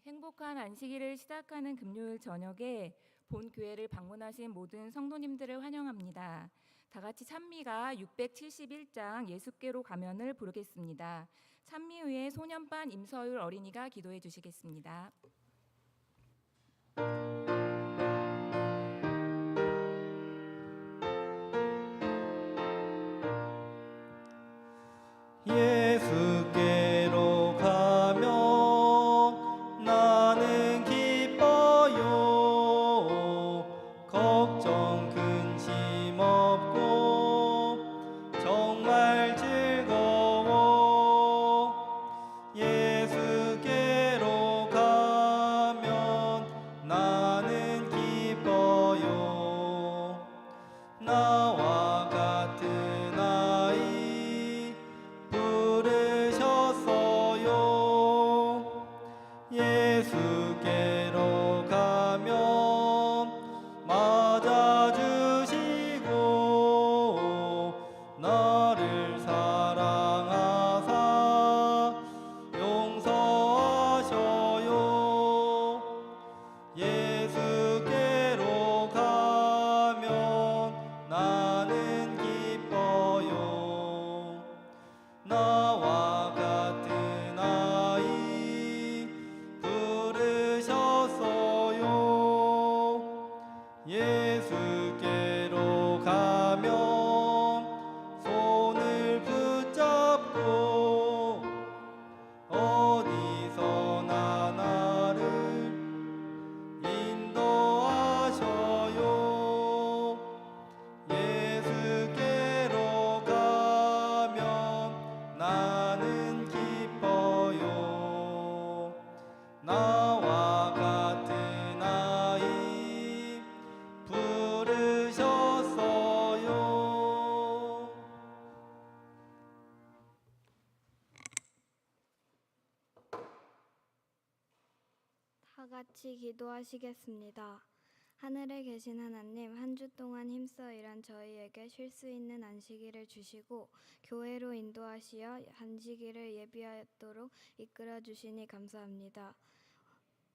행복한 안식일을 시작하는 금요일 저녁에 본 교회를 방문하신 모든 성도님들을 환영합니다. 다 같이 찬미가 671장 예수께로 가면을 부르겠습니다. 찬미 후에 소년반 임서율 어린이가 기도해 주시겠습니다. 예수께로 가면 나는 기뻐요. 걱정 근심 없고 정말 즐거워. 예수께로 가면 나는 기뻐요. 나와 같은 아이 부르셨어요. 예수께로 가면 맞아주시고 나를 사랑하사 용서하셔요. 예수께로 가면 나는 기뻐요. 나와 같은 아이 부르셨어요. 예수께로 가면 손을 붙잡고 어디서나 나를 인도하셔요. 예수께로 가면 나는 기뻐요. 나와 같은 아이 부르셨어요. 다 같이 기도하시겠습니다. 하늘에 계신 하나님, 한 주 동안 힘써 일한 저희에게 쉴 수 있는 안식일을 주시고 교회로 인도하시어 안식일을 예비하도록 이끌어 주시니 감사합니다.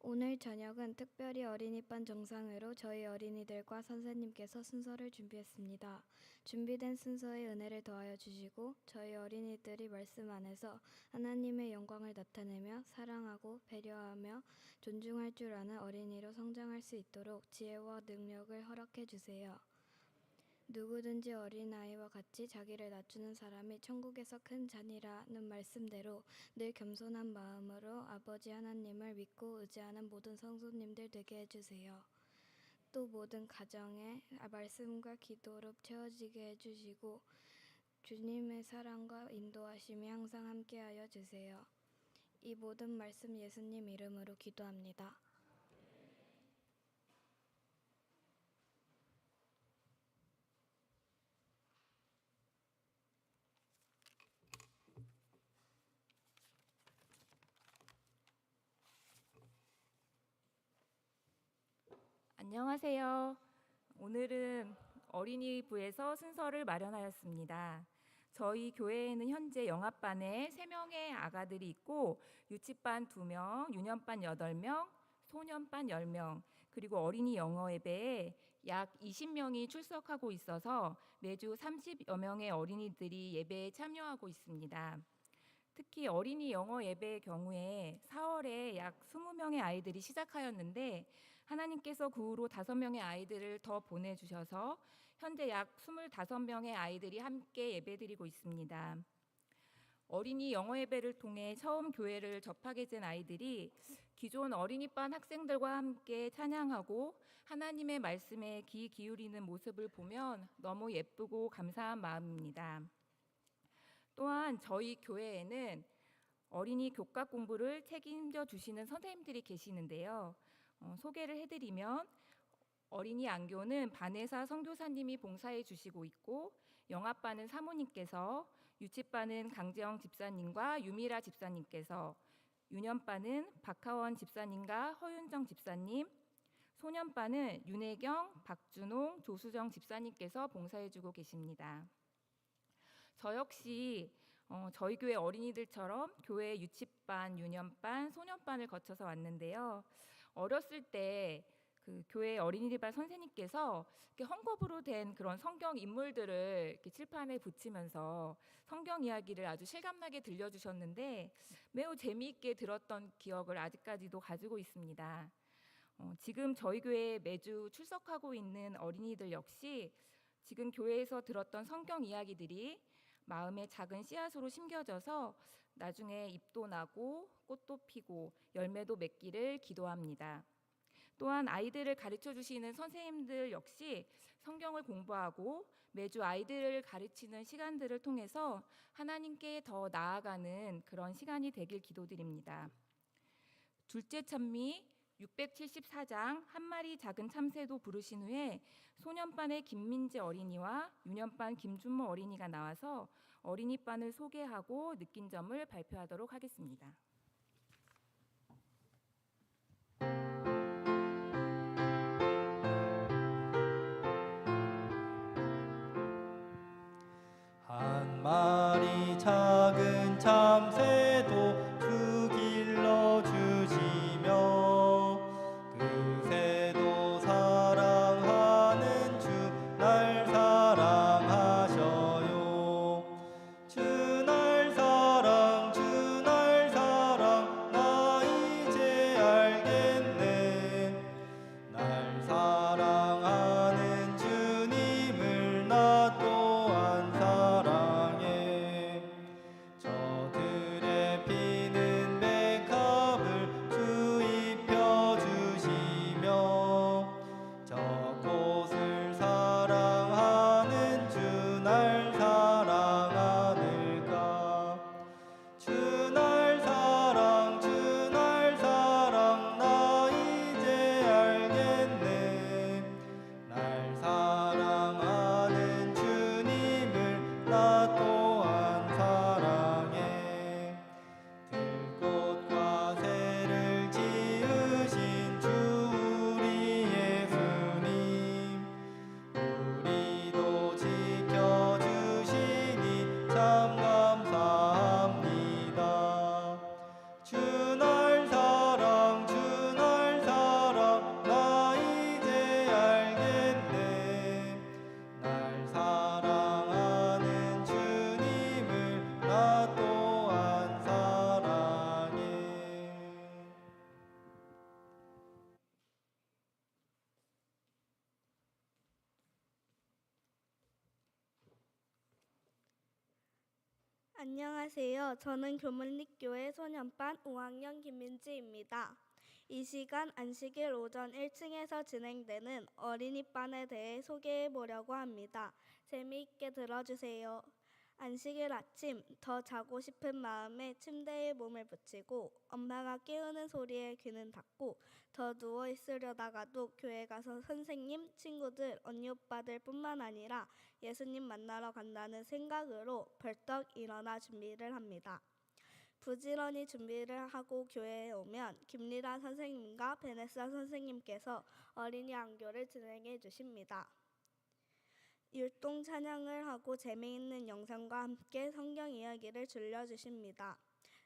오늘 저녁은 특별히 어린이반 정상회로 저희 어린이들과 선생님께서 순서를 준비했습니다. 준비된 순서에 은혜를 더하여 주시고 저희 어린이들이 말씀 안에서 하나님의 영광을 나타내며 사랑하고 배려하며 존중할 줄 아는 어린이로 성장할 수 있도록 지혜와 능력을 허락해 주세요. 누구든지 어린아이와 같이 자기를 낮추는 사람이 천국에서 큰 잔이라는 말씀대로 늘 겸손한 마음으로 아버지 하나님을 믿고 의지하는 모든 성도님들 되게 해주세요. 또 모든 가정에 말씀과 기도로 채워지게 해주시고 주님의 사랑과 인도하심이 항상 함께하여 주세요. 이 모든 말씀 예수님 이름으로 기도합니다. 안녕하세요. 오늘은 어린이부에서 순서를 마련하였습니다. 저희 교회에는 현재 영아반에 3명의 아가들이 있고 유치반 2명, 유년반 8명, 소년반 10명, 그리고 어린이 영어 예배에 약 20명이 출석하고 있어서 매주 30여 명의 어린이들이 예배에 참여하고 있습니다. 특히 어린이 영어 예배의 경우에 4월에 약 20명의 아이들이 시작하였는데 하나님께서 그 후로 5명의 아이들을 더 보내주셔서 현재 약 25명의 아이들이 함께 예배드리고 있습니다. 어린이 영어 예배를 통해 처음 교회를 접하게 된 아이들이 기존 어린이반 학생들과 함께 찬양하고 하나님의 말씀에 귀 기울이는 모습을 보면 너무 예쁘고 감사한 마음입니다. 또한 저희 교회에는 어린이 교과 공부를 책임져 주시는 선생님들이 계시는데요. 소개를 해드리면 어린이 안교는 반혜사 선교사님이 봉사해 주시고 있고 영아반은 사모님께서, 유치반은 강재영 집사님과 유미라 집사님께서, 유년반은 박하원 집사님과 허윤정 집사님, 소년반은 윤혜경, 박준홍, 조수정 집사님께서 봉사해 주고 계십니다. 저 역시 저희 교회 어린이들처럼 교회 유치반, 유년반, 소년반을 거쳐서 왔는데요. 어렸을 때 그 교회 어린이집반 선생님께서 이렇게 헝겊으로 된 그런 성경 인물들을 이렇게 칠판에 붙이면서 성경 이야기를 아주 실감나게 들려주셨는데 매우 재미있게 들었던 기억을 아직까지도 가지고 있습니다. 지금 저희 교회에 매주 출석하고 있는 어린이들 역시 지금 교회에서 들었던 성경 이야기들이 마음의 작은 씨앗으로 심겨져서 나중에 잎도 나고 꽃도 피고 열매도 맺기를 기도합니다. 또한 아이들을 가르쳐 주시는 선생님들 역시 성경을 공부하고 매주 아이들을 가르치는 시간들을 통해서 하나님께 더 나아가는 그런 시간이 되길 기도드립니다. 둘째 찬미 674장 한 마리 작은 참새도 부르신 후에 소년반의 김민재 어린이와 유년반 김준모 어린이가 나와서 어린이반을 소개하고 느낀 점을 발표하도록 하겠습니다. 한 마리 작은 참새도 주 길러 주시며 그 새도 사랑하는 주 날 사랑하셔요. 주 날 사랑 나 이제 알겠네. 날 사랑하는 주님을 나 또한 사랑해. 저들의 피는 백합을 주 입혀주시며 저곳을 사랑하는 주 날 사랑하늘까. 주 날 사랑 나 이제 알겠네. 날 사랑하는 주님을 나 또한 사랑해. 들꽃과 새를 지으신 주 우리 예수님 우리도 지켜주시니 참 감사합니다. 주 날 사랑 나 이제 알겠네. 날 사랑하는 주님을 나 또한 사랑해. 안녕하세요. 저는 교문립교회 소년반 5학년 김민지입니다. 이 시간 안식일 오전 1층에서 진행되는 어린이반에 대해 소개해 보려고 합니다. 재미있게 들어주세요. 안식일 아침 더 자고 싶은 마음에 침대에 몸을 붙이고 엄마가 깨우는 소리에 귀는 닫고 더 누워 있으려다가도 교회 가서 선생님, 친구들, 언니 오빠들 뿐만 아니라 예수님 만나러 간다는 생각으로 벌떡 일어나 준비를 합니다. 부지런히 준비를 하고 교회에 오면 김리라 선생님과 베네사 선생님께서 어린이 안교를 진행해 주십니다. 율동 찬양을 하고 재미있는 영상과 함께 성경 이야기를 들려주십니다.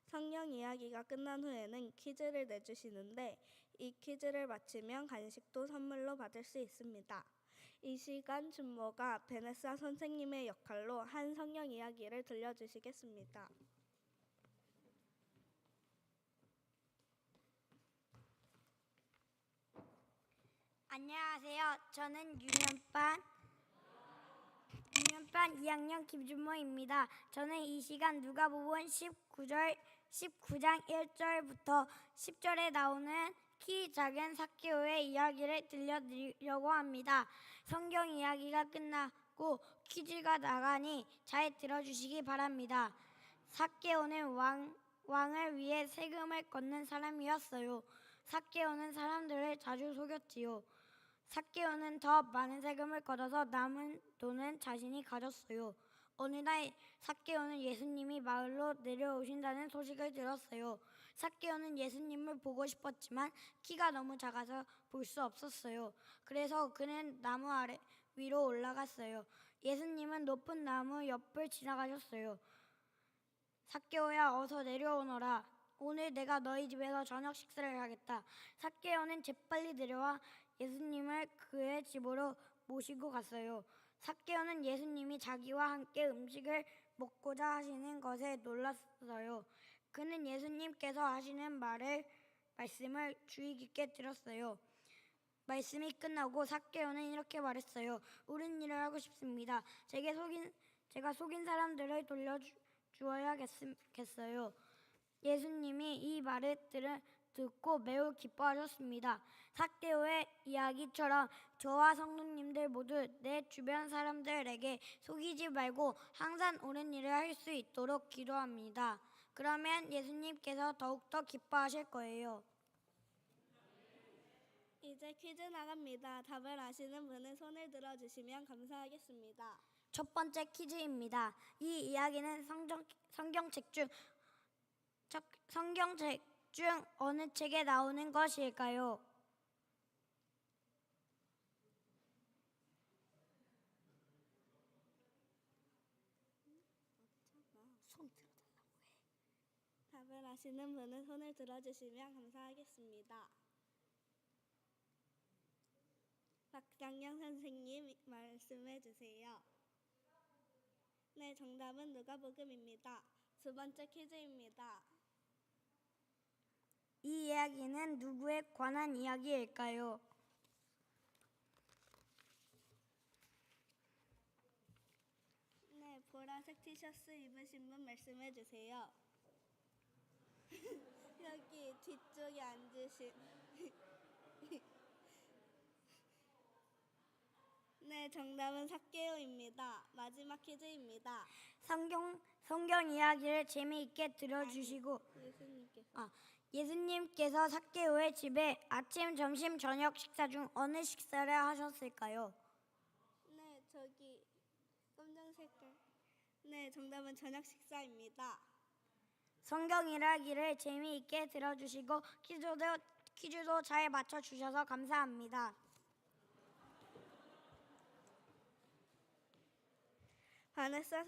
성경 이야기가 끝난 후에는 퀴즈를 내주시는데 이 퀴즈를 맞히면 간식도 선물로 받을 수 있습니다. 이 시간 준모가 베네사 선생님의 역할로 한 성경 이야기를 들려주시겠습니다. 안녕하세요. 저는 유년반 2학년 김준모입니다. 저는 이 시간 누가복음 19장 1절부터 10절에 나오는 키 작은 삭개오의 이야기를 들려드리려고 합니다. 성경 이야기가 끝나고 퀴즈가 나가니 잘 들어주시기 바랍니다. 삭개오는 왕을 위해 세금을 걷는 사람이었어요. 삭개오는 사람들을 자주 속였지요. 삭개오는 더 많은 세금을 걷어서 남은 돈은 자신이 가졌어요. 어느 날 삭개오는 예수님이 마을로 내려오신다는 소식을 들었어요. 삭개오는 예수님을 보고 싶었지만 키가 너무 작아서 볼 수 없었어요. 그래서 그는 나무 아래 위로 올라갔어요. 예수님은 높은 나무 옆을 지나가셨어요. 삭개오야 어서 내려오너라. 오늘 내가 너희 집에서 저녁 식사를 하겠다. 삭개오는 재빨리 내려와 예수님을 그의 집으로 모시고 갔어요. 삭개오는 예수님이 자기와 함께 음식을 먹고자 하시는 것에 놀랐어요. 그는 예수님께서 하시는 말씀을 주의 깊게 들었어요. 말씀이 끝나고 삭개오는 이렇게 말했어요. 옳은 일을 하고 싶습니다. 제가 속인 사람들을 돌려주어야겠어요. 예수님이 이 말을 듣고 매우 기뻐하셨습니다. 삭개오의 이야기처럼 저와 성도님들 모두 내 주변 사람들에게 속이지 말고 항상 옳은 일을 할 수 있도록 기도합니다. 그러면 예수님께서 더욱더 기뻐하실 거예요. 이제 퀴즈 나갑니다. 답을 아시는 분은 손을 들어주시면 감사하겠습니다. 첫 번째 퀴즈입니다. 이 이야기는 성경책 중 어느 책에 나오는 것일까요? 답을 아시는 분은 손을 들어주시면 감사하겠습니다. 박장영 선생님 말씀해 주세요. 네, 정답은 누가복음입니다. 두 번째 퀴즈입니다. 이 이야기는 누구에 관한 이야기일까요? 네, 보라색 티셔츠 입으신 분 말씀해 주세요. 여기 뒤쪽에 앉으신 네, 정답은 삭개오입니다. 마지막 퀴즈입니다. 성경 이야기를 재미있게 들어주시고 예수님께서 삭개오의 집에 아침, 점심, 저녁 식사 중 어느 식사를 하셨을까요? 네, 저기 검정 색깔. 네, 정답은 저녁 식사입니다. 성경 이야기를 재미있게 들어주시고 퀴즈도 잘 맞춰주셔서 감사합니다. 바네사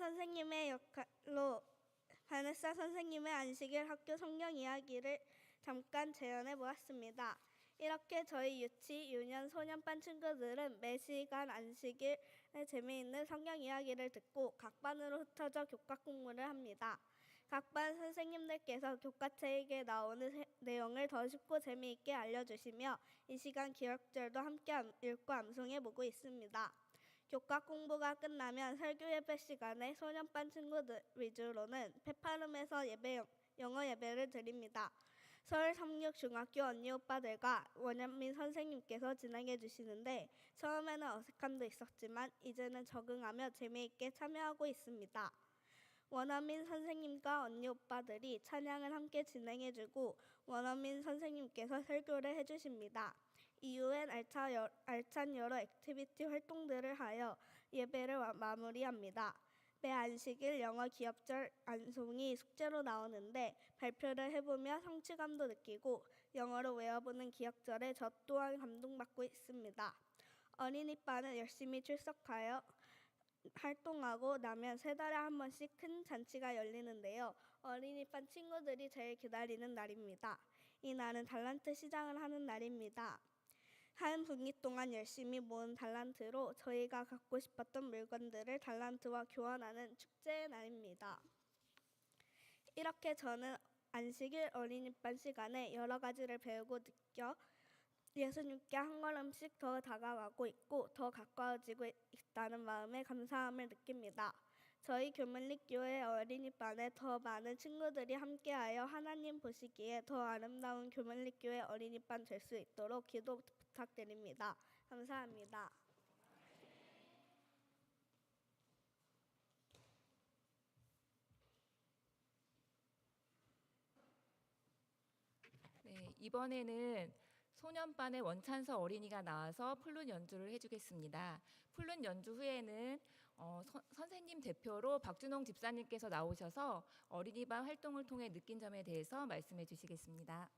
선생님의 안식일 학교 성경 이야기를 잠깐 재현해 보았습니다. 이렇게 저희 유치, 유년, 소년반 친구들은 매 시간 안식일에 재미있는 성경 이야기를 듣고 각 반으로 흩어져 교과 공부를 합니다. 각 반 선생님들께서 교과책에 나오는 내용을 더 쉽고 재미있게 알려주시며 이 시간 기억절도 함께 읽고 암송해 보고 있습니다. 교과 공부가 끝나면 설교 예배 시간에 소년반 친구들 위주로는 페파름에서 영어 예배를 드립니다. 서울 삼육중학교 언니 오빠들과 원현민 선생님께서 진행해 주시는데 처음에는 어색함도 있었지만 이제는 적응하며 재미있게 참여하고 있습니다. 원어민 선생님과 언니 오빠들이 찬양을 함께 진행해주고 원어민 선생님께서 설교를 해주십니다. 이후엔 알찬 여러 액티비티 활동들을 하여 예배를 마무리합니다. 매 안식일 영어 기억절 암송이 숙제로 나오는데 발표를 해보며 성취감도 느끼고 영어로 외워보는 기억절에 저 또한 감동받고 있습니다. 어린이반은 열심히 출석하여 활동하고 나면 3달에 한 번씩 큰 잔치가 열리는데요. 어린이반 친구들이 제일 기다리는 날입니다. 이 날은 달란트 시장을 하는 날입니다. 한 분기 동안 열심히 모은 달란트로 저희가 갖고 싶었던 물건들을 달란트와 교환하는 축제의 날입니다. 이렇게 저는 안식일 어린이반 시간에 여러 가지를 배우고 느껴 예수님께 한 걸음씩 더 다가가고 있고 더 가까워지고 있다는 마음에 감사함을 느낍니다. 저희 교문릭교회 어린이반에 더 많은 친구들이 함께하여 하나님 보시기에 더 아름다운 교문릭교회 어린이반 될 수 있도록 기도 부탁드립니다. 감사합니다. 네, 이번에는 소년반의 원찬서 어린이가 나와서 플룻 연주를 해주겠습니다. 플룻 연주 후에는 선생님 대표로 박준홍 집사님께서 나오셔서 어린이반 활동을 통해 느낀 점에 대해서 말씀해 주시겠습니다.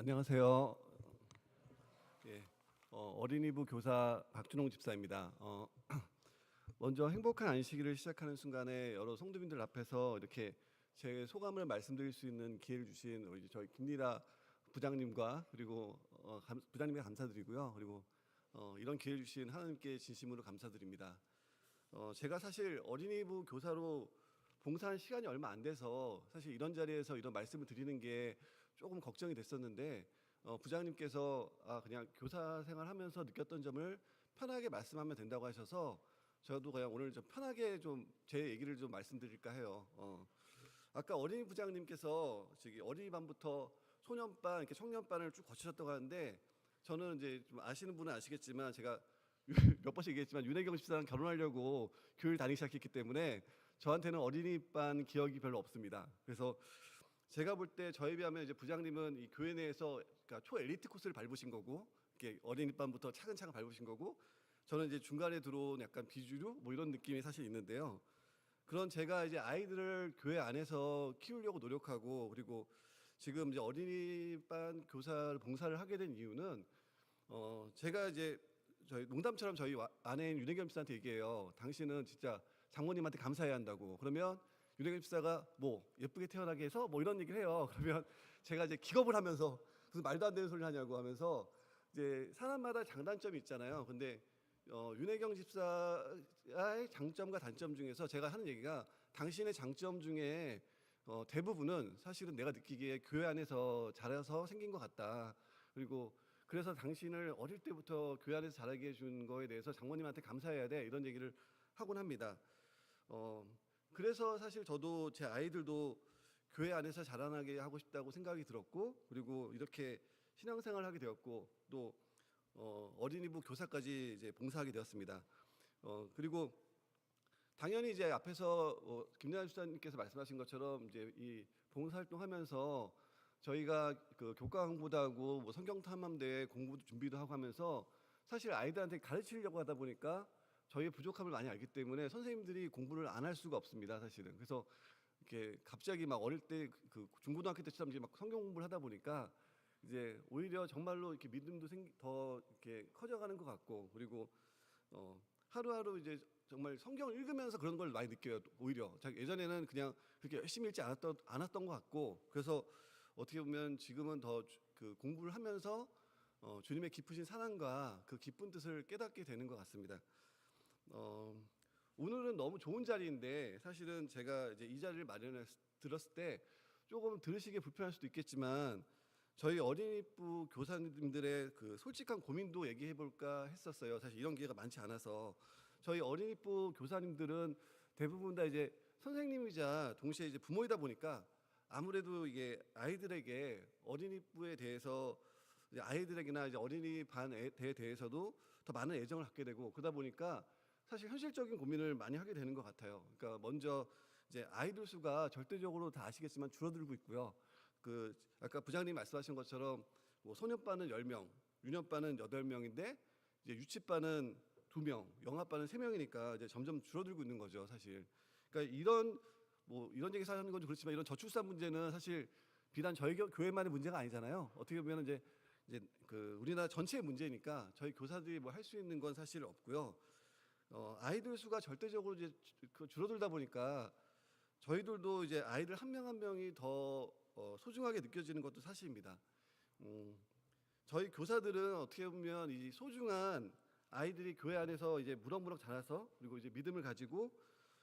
안녕하세요. 예, 어린이부 교사 박준홍 집사입니다. 먼저 행복한 안식일을 시작하는 순간에 여러 성도님들 앞에서 이렇게 제 소감을 말씀드릴 수 있는 기회를 주신 우리 저희 김리라 부장님과 그리고 부장님께 감사드리고요. 그리고 이런 기회를 주신 하나님께 진심으로 감사드립니다. 제가 사실 어린이부 교사로 봉사한 시간이 얼마 안 돼서 사실 이런 자리에서 이런 말씀을 드리는 게 조금 걱정이 됐었는데 부장님께서 그냥 교사 생활하면서 느꼈던 점을 편하게 말씀하면 된다고 하셔서 저도 그냥 오늘 좀 편하게 좀 제 얘기를 좀 말씀드릴까 해요. 아까 어린이 부장님께서 저기 어린이반부터 소년반, 이렇게 청년반을 쭉 거치셨다고 하는데 저는 이제 좀 아시는 분은 아시겠지만 제가 몇 번씩 얘기했지만 윤혜경 집사랑 결혼하려고 교회를 다니기 시작했기 때문에 저한테는 어린이반 기억이 별로 없습니다. 그래서 제가 볼 때 저에 비하면 이제 부장님은 이 교회 내에서 그러니까 초엘리트 코스를 밟으신 거고 이렇게 어린이반부터 차근차근 밟으신 거고 저는 이제 중간에 들어온 약간 비주류 뭐 이런 느낌이 사실 있는데요. 그런 제가 이제 아이들을 교회 안에서 키우려고 노력하고 그리고 지금 이제 어린이반 교사를 봉사를 하게 된 이유는 제가 이제 저희 농담처럼 저희 아내인 윤혜경 집사한테 얘기해요. 당신은 진짜 장모님한테 감사해야 한다고. 그러면 윤혜경 집사가 뭐 예쁘게 태어나게 해서 뭐 이런 얘기를 해요. 그러면 제가 이제 기겁을 하면서 무슨 말도 안 되는 소리를 하냐고 하면서 이제 사람마다 장단점이 있잖아요. 근데 윤혜경 집사의 장점과 단점 중에서 제가 하는 얘기가 당신의 장점 중에 대부분은 사실은 내가 느끼기에 교회 안에서 자라서 생긴 것 같다. 그리고 그래서 당신을 어릴 때부터 교회 안에서 자라게 해준 거에 대해서 장모님한테 감사해야 돼. 이런 얘기를 하곤 합니다. 그래서 사실 저도 제 아이들도 교회 안에서 자라나게 하고 싶다고 생각이 들었고 그리고 이렇게 신앙생활을 하게 되었고 또 어린이부 교사까지 이제 봉사하게 되었습니다. 그리고 당연히 이제 앞에서 김연아 집사님께서 말씀하신 것처럼 이제 이 봉사활동하면서 저희가 그 교과 공부도 하고 뭐 성경 탐험대회 공부 준비도 하고 하면서 사실 아이들한테 가르치려고 하다 보니까 저희의 부족함을 많이 알기 때문에 선생님들이 공부를 안 할 수가 없습니다, 사실은. 그래서 이렇게 갑자기 막 어릴 때 그 중고등학교 때처럼 이제 막 성경 공부를 하다 보니까 이제 오히려 정말로 이렇게 믿음도 더 이렇게 커져가는 것 같고 그리고 하루하루 이제 정말 성경을 읽으면서 그런 걸 많이 느껴요. 오히려 예전에는 그냥 그렇게 열심히 읽지 않았던 것 같고 그래서 어떻게 보면 지금은 더 그 공부를 하면서 주님의 깊으신 사랑과 그 기쁜 뜻을 깨닫게 되는 것 같습니다. 오늘은 너무 좋은 자리인데 사실은 제가 이제 이 자리를 들었을 때 조금 들으시기 불편할 수도 있겠지만 저희 어린이부 교사님들의 그 솔직한 고민도 얘기해 볼까 했었어요. 사실 이런 기회가 많지 않아서 저희 어린이부 교사님들은 대부분 다 이제 선생님이자 동시에 이제 부모이다 보니까 아무래도 이게 아이들에게 어린이부에 대해서 이제 아이들에게나 이제 어린이반에 대해서도 더 많은 애정을 갖게 되고 그러다 보니까 사실 현실적인 고민을 많이 하게 되는 것 같아요. 그러니까 먼저 이제 아이들 수가 절대적으로 다 아시겠지만 줄어들고 있고요. 그 아까 부장님 말씀하신 것처럼 뭐 소년반은 10명, 유년반은 8명인데 이제 유치반은 2명, 영아반은 3명이니까 이제 점점 줄어들고 있는 거죠, 사실. 그러니까 이런 얘기 하는 건지 그렇지만 이런 저출산 문제는 사실 비단 저희 교회만의 문제가 아니잖아요. 어떻게 보면 이제 그 우리나라 전체의 문제니까 저희 교사들이 뭐 할 수 있는 건 사실 없고요. 아이들 수가 절대적으로 이제 줄어들다 보니까 저희들도 이제 아이들 한 명 한 명이 더 소중하게 느껴지는 것도 사실입니다. 저희 교사들은 어떻게 보면 이 소중한 아이들이 교회 안에서 이제 무럭무럭 자라서 그리고 이제 믿음을 가지고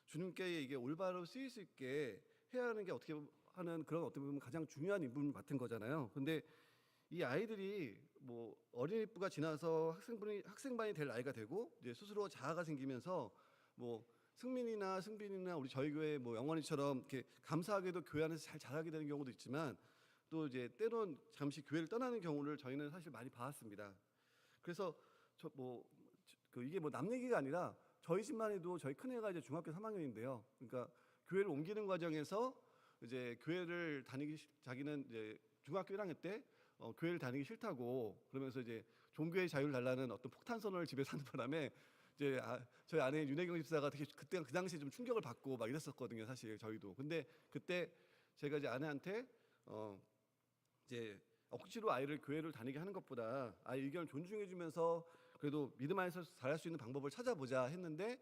주님께 이게 올바로 쓰일 수 있게 해야 하는 게 어떻게 하는 그런 어떻게 보면 가장 중요한 인물 같은 거잖아요. 근데 이 아이들이 뭐 어린이부가 지나서 학생반이 될 나이가 되고 이제 스스로 자아가 생기면서 뭐 승민이나 승빈이나 우리 저희 교회 뭐 영원이처럼 이렇게 감사하게도 교회 안에서 잘 자라게 되는 경우도 있지만 또 이제 때론 잠시 교회를 떠나는 경우를 저희는 사실 많이 봐왔습니다. 그래서 이게 뭐 남 얘기가 아니라 저희 집만 해도 저희 큰애가 이제 중학교 3학년인데요. 그러니까 교회를 옮기는 과정에서 이제 교회를 자기는 이제 중학교 1학년 때 교회를 다니기 싫다고 그러면서 이제 종교의 자유를 달라는 어떤 폭탄 선언을 집에서 하는 바람에 이제 저희 아내 윤혜경 집사가 되게 그때 그 당시에 좀 충격을 받고 막 이랬었거든요, 사실 저희도. 근데 그때 제가 이제 아내한테 이제 억지로 아이를 교회를 다니게 하는 것보다 아이 의견을 존중해주면서 그래도 믿음 안에서 잘할 수 있는 방법을 찾아보자 했는데,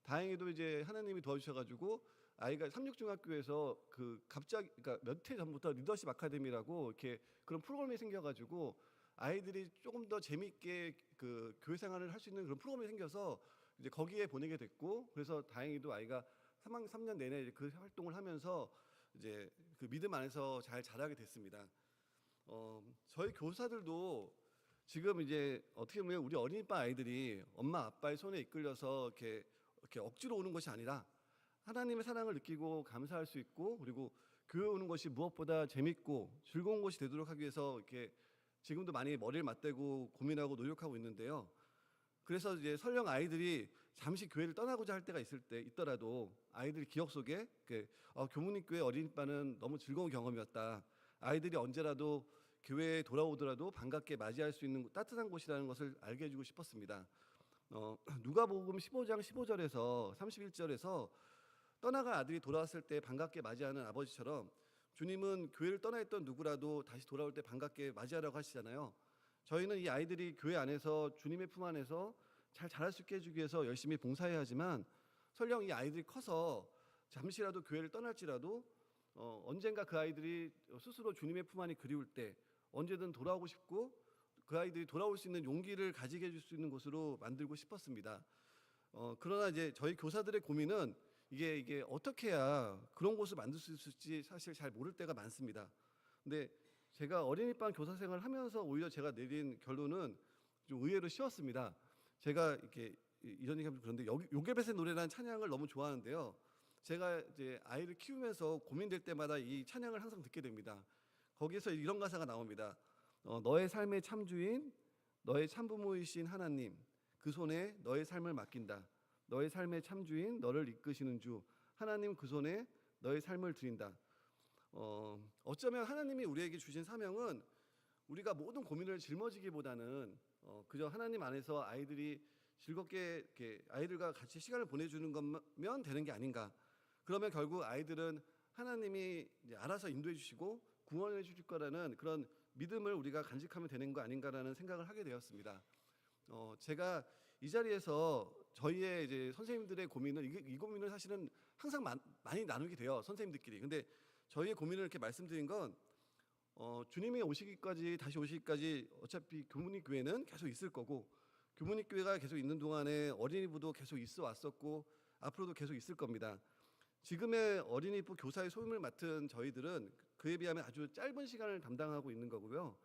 다행히도 이제 하나님이 도와주셔가지고 아이가 삼육중학교에서 그 갑자기 그러니까 몇 해 전부터 리더십 아카데미라고 이렇게 그런 프로그램이 생겨가지고 아이들이 조금 더 재미있게 그 교회 생활을 할 수 있는 그런 프로그램이 생겨서 이제 거기에 보내게 됐고, 그래서 다행히도 아이가 3년 내내 이제 그 활동을 하면서 이제 그 믿음 안에서 잘 자라게 됐습니다. 저희 교사들도 지금 이제 어떻게 보면 우리 어린이반 아이들이 엄마 아빠의 손에 이끌려서 이렇게 억지로 오는 것이 아니라 하나님의 사랑을 느끼고 감사할 수 있고, 그리고 교회 오는 것이 무엇보다 재밌고 즐거운 것이 되도록 하기 위해서 이렇게 지금도 많이 머리를 맞대고 고민하고 노력하고 있는데요. 그래서 이제 설령 아이들이 잠시 교회를 떠나고자 할 때가 있더라도 아이들 기억 속에 교문입교회 어린이반은 너무 즐거운 경험이었다. 아이들이 언제라도 교회에 돌아오더라도 반갑게 맞이할 수 있는 따뜻한 곳이라는 것을 알게 해주고 싶었습니다. 누가복음 15장 15절에서 31절에서 떠나간 아들이 돌아왔을 때 반갑게 맞이하는 아버지처럼 주님은 교회를 떠나 있던 누구라도 다시 돌아올 때 반갑게 맞이하라고 하시잖아요. 저희는 이 아이들이 교회 안에서 주님의 품 안에서 잘 자랄 수 있게 해주기 위해서 열심히 봉사해야 하지만, 설령 이 아이들이 커서 잠시라도 교회를 떠날지라도 언젠가 그 아이들이 스스로 주님의 품 안이 그리울 때 언제든 돌아오고 싶고, 그 아이들이 돌아올 수 있는 용기를 가지게 해줄 수 있는 곳으로 만들고 싶었습니다. 그러나 이제 저희 교사들의 고민은 이게 어떻게 해야 그런 곳을 만들 수 있을지 사실 잘 모를 때가 많습니다. 근데 제가 어린이반 교사 생활을 하면서 오히려 제가 내린 결론은 좀 의외로 쉬웠습니다. 제가 이렇게 이런 얘기하면 그런데 요괴벳의 노래라는 찬양을 너무 좋아하는데요. 제가 이제 아이를 키우면서 고민될 때마다 이 찬양을 항상 듣게 됩니다. 거기서 이런 가사가 나옵니다. 너의 삶의 참주인, 너의 참부모이신 하나님, 그 손에 너의 삶을 맡긴다. 너의 삶의 참주인, 너를 이끄시는 주 하나님, 그 손에 너의 삶을 드린다. 어쩌면 하나님이 우리에게 주신 사명은 우리가 모든 고민을 짊어지기보다는 그저 하나님 안에서 아이들이 즐겁게 이렇게 아이들과 같이 시간을 보내주는 것면 되는 게 아닌가. 그러면 결국 아이들은 하나님이 이제 알아서 인도해 주시고 구원해 주실 거라는 그런 믿음을 우리가 간직하면 되는 거 아닌가라는 생각을 하게 되었습니다. 제가 이 자리에서 저희의 이제 선생님들의 고민을 이 고민을 사실은 항상 많이 나누게 돼요, 선생님들끼리. 근데 저희의 고민을 이렇게 말씀드린 건 주님이 다시 오시기까지 어차피 교문입교회는 계속 있을 거고, 교문입교회가 계속 있는 동안에 어린이부도 계속 있어 왔었고 앞으로도 계속 있을 겁니다. 지금의 어린이부 교사의 소임을 맡은 저희들은 그에 비하면 아주 짧은 시간을 담당하고 있는 거고요.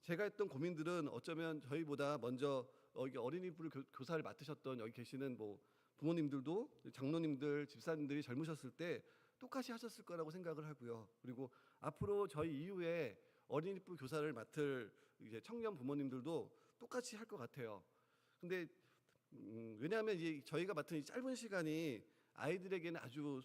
제가 했던 고민들은 어쩌면 저희보다 먼저 여기 어린이부 교사를 맡으셨던 여기 계시는 뭐 부모님들도, 장로님들, 집사님들이 젊으셨을 때 똑같이 하셨을 거라고 생각을 하고요. 그리고 앞으로 저희 이후에 어린이부 교사를 맡을 이제 청년 부모님들도 똑같이 할 것 같아요. 근데 왜냐하면 이제 저희가 맡은 이 짧은 시간이 아이들에게는 아주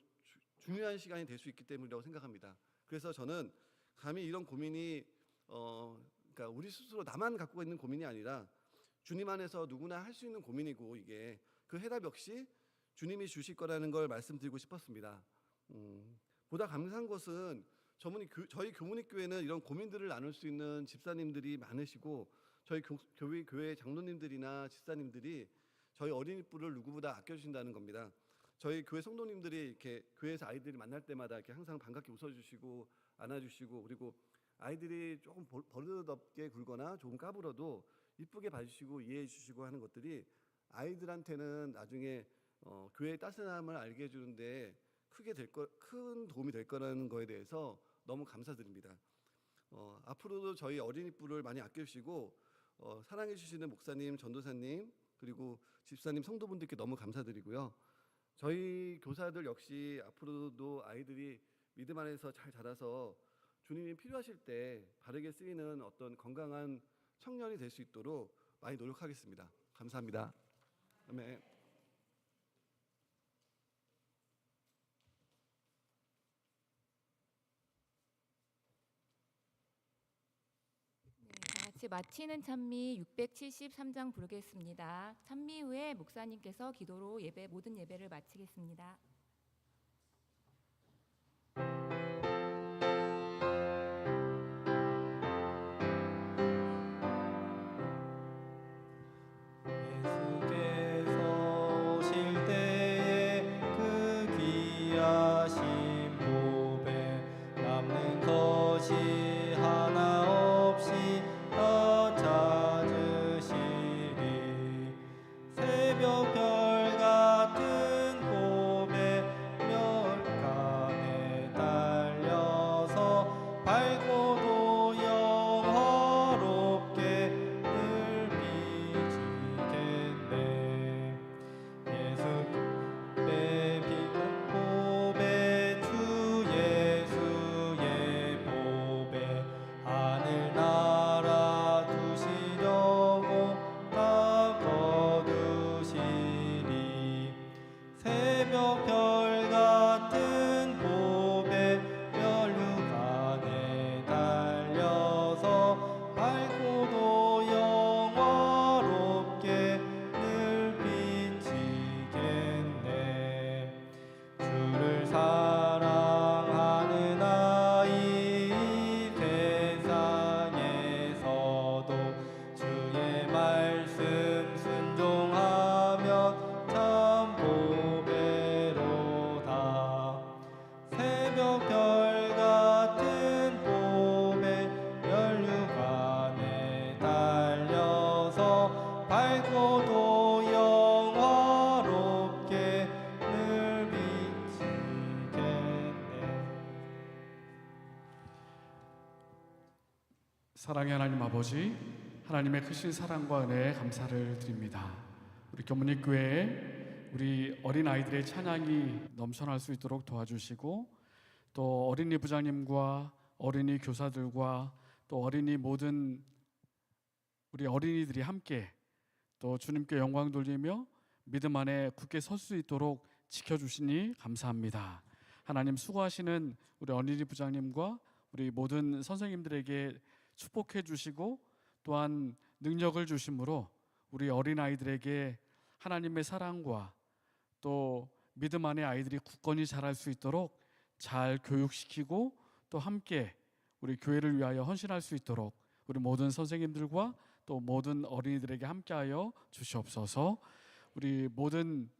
중요한 시간이 될 수 있기 때문이라고 생각합니다. 그래서 저는 감히 이런 고민이 그러니까 우리 스스로 나만 갖고 있는 고민이 아니라 주님 안에서 누구나 할 수 있는 고민이고, 이게 그 해답 역시 주님이 주실 거라는 걸 말씀드리고 싶었습니다. 보다 감사한 것은 저희 교문입교회는 이런 고민들을 나눌 수 있는 집사님들이 많으시고, 저희 교회 장로님들이나 집사님들이 저희 어린이부를 누구보다 아껴주신다는 겁니다. 저희 교회 성도님들이 이렇게 교회에서 아이들이 만날 때마다 이렇게 항상 반갑게 웃어주시고 안아주시고, 그리고 아이들이 조금 버릇없게 굴거나 조금 까불어도 이쁘게 봐주시고 이해해 주시고 하는 것들이 아이들한테는 나중에 교회의 따뜻함을 알게 해주는데 큰 도움이 될 거라는 거에 대해서 너무 감사드립니다. 앞으로도 저희 어린이부를 많이 아껴주시고 사랑해 주시는 목사님, 전도사님, 그리고 집사님, 성도분들께 너무 감사드리고요. 저희 교사들 역시 앞으로도 아이들이 믿음 안에서 잘 자라서 주님이 필요하실 때 바르게 쓰이는 어떤 건강한 청년이 될 수 있도록 많이 노력하겠습니다. 감사합니다. 아멘. 다 같이 마치는 찬미 673장 부르겠습니다. 찬미 후에 목사님께서 기도로 모든 예배를 마치겠습니다. 사랑의 하나님 아버지, 하나님의 크신 사랑과 은혜에 감사를 드립니다. 우리 교문립 교회에 우리 어린 아이들의 찬양이 넘쳐날 수 있도록 도와주시고, 또 어린이 부장님과 어린이 교사들과 또 어린이 모든 우리 어린이들이 함께 또 주님께 영광 돌리며 믿음 안에 굳게 설 수 있도록 지켜주시니 감사합니다. 하나님, 수고하시는 우리 어린이 부장님과 우리 모든 선생님들에게 축복해 주시고 또한 능력을 주심으로 우리 어린아이들에게 하나님의 사랑과 또 믿음 안에 아이들이 굳건히 자랄 수 있도록 잘 교육시키고 또 함께 우리 교회를 위하여 헌신할 수 있도록 우리 모든 선생님들과 또 모든 어린이들에게 함께하여 주시옵소서. 우리 모든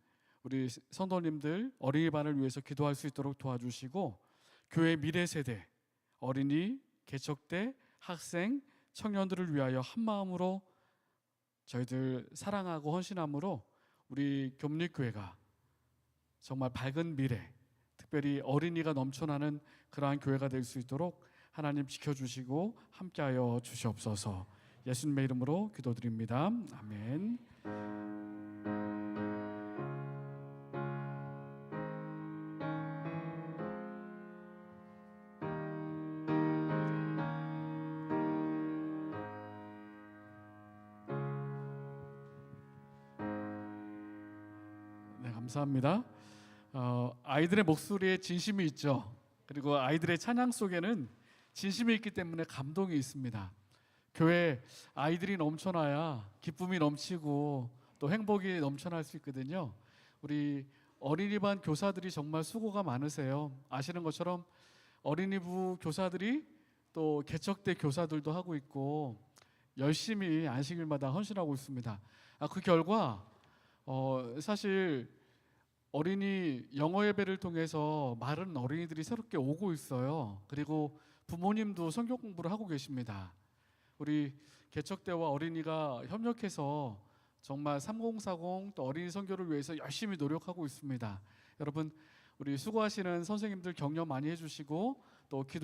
우리 성도님들 어린이반을 위해서 기도할 수 있도록 도와주시고, 교회 미래 세대 어린이, 개척대, 학생, 청년들을 위하여 한 마음으로 저희들 사랑하고 헌신함으로 우리 교문립교회가 정말 밝은 미래, 특별히 어린이가 넘쳐나는 그러한 교회가 될 수 있도록 하나님 지켜주시고 함께하여 주시옵소서. 예수님의 이름으로 기도드립니다. 아멘. 네, 감사합니다. 아이들의 목소리에 진심이 있죠. 그리고 아이들의 찬양 속에는 진심이 있기 때문에 감동이 있습니다. 교회 아이들이 넘쳐나야 기쁨이 넘치고 또 행복이 넘쳐날 수 있거든요. 우리 어린이반 교사들이 정말 수고가 많으세요. 아시는 것처럼 어린이부 교사들이 또 개척대 교사들도 하고 있고 열심히 안식일마다 헌신하고 있습니다. 그 결과 사실 어린이 영어 예배를 통해서 많은 어린이들이 새롭게 오고 있어요. 그리고 부모님도 성경 공부를 하고 계십니다. 우리 개척대와 어린이가 협력해서 정말 3040 또 어린이 선교를 위해서 열심히 노력하고 있습니다. 여러분, 우리 수고하시는 선생님들 격려 많이 해주시고 또 기도